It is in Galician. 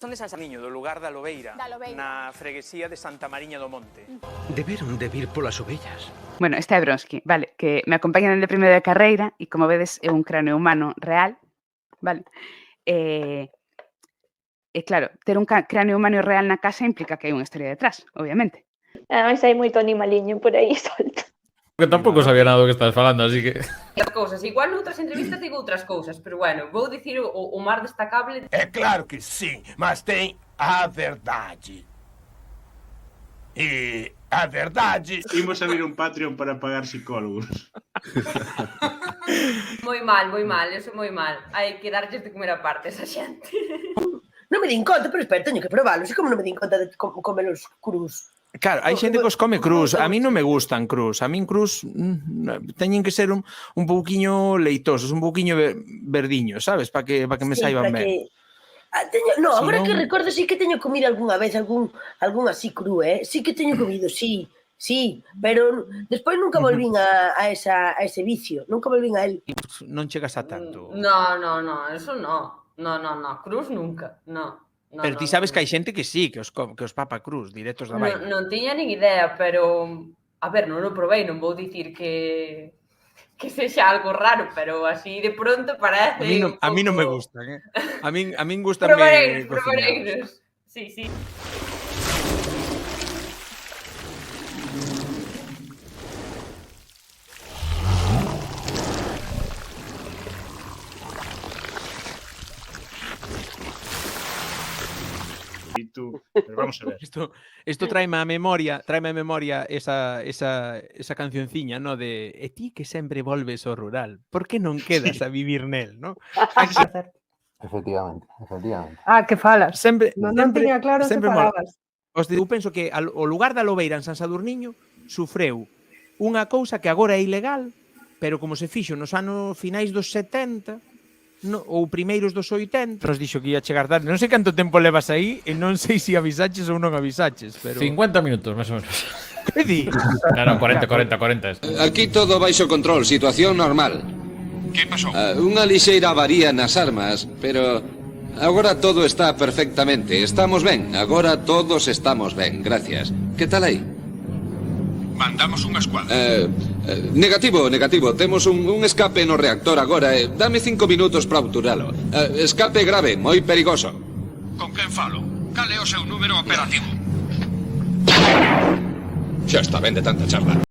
Son de San Samiño, do lugar da Lobeira, na freguesía de Santa Mariña do Monte. Deberon de vir polas ovellas. Bueno, esta é Bronski, vale, que me acompaña dende primeiro de carreira e como vedes é un cráneo humano real, vale? E claro, ter un cráneo humano real na casa implica que hai unha historia detrás, obviamente. Ademais hai moito animaliño por aí solto. Que tampouco sabía nada do que estás falando, así que... As cousas, igual noutras entrevistas digo outras cousas, pero bueno, vou dicir o máis destacable. É claro que sí, mas ten a verdade. E a verdade... Imos abrir un Patreon para pagar psicólogos. Moi mal, eso moi mal. Hai que darlles de comer aparte esa xente. Non me din conta, pero espera, teño que probalos. E como non me din conta de comelos cruz? Claro, hai xente que os come cruz. A mí non me gustan cruz. A min cruz teñen que ser un pouquiño leitosos, un pouquiño verdiños, sabes? Para que me saiban ben. No, agora que recordo, sí que teño comido algunha vez algún así cru, Sí que teño comido, sí, pero despois nunca volvín a ese vicio, nunca volvín a él. Non chegas a tanto. No, eso no. No, cruz nunca, no. Pero ti sabes que hai xente que sí, que os papa cruz, directos da vaina. Non tiña nin idea, pero... A ver, non o provei, non vou dicir que sexa algo raro, pero así de pronto parece... A mí non me gustan, A min gustan Probareiros. Sí. Pero vamos a ver. Isto tráeme a memoria esa cancionciña, no, de e ti que sempre volves ao rural, por que non quedas a vivir nel, no? Efectivamente. Ah, que falas. Non tiña claro se falabas. Eu penso que o lugar da Lobeira en San Sadurniño sufreu unha cousa que agora é ilegal, pero como se fixo nos anos finais dos 70, ou primeiros dos 80, nos dixo que ia chegar tarde. Non sei canto tempo levas aí e non sei se avisaches ou non avisaches, pero... 50 minutos, máis ou menos. Que di? Claro, 40. Aquí todo baixo control, situación normal. Que pasou? Unha lixeira avaría nas armas, pero agora todo está perfectamente. Estamos ben, agora todos estamos ben, gracias. Que tal aí? Mandamos unha escuadra. Negativo. Temos un escape no reactor agora. Dame 5 minutos para obturalo. Escape grave, moi perigoso. Con quen falo? Cal é o seu número operativo? Xa está ben de tanta charla.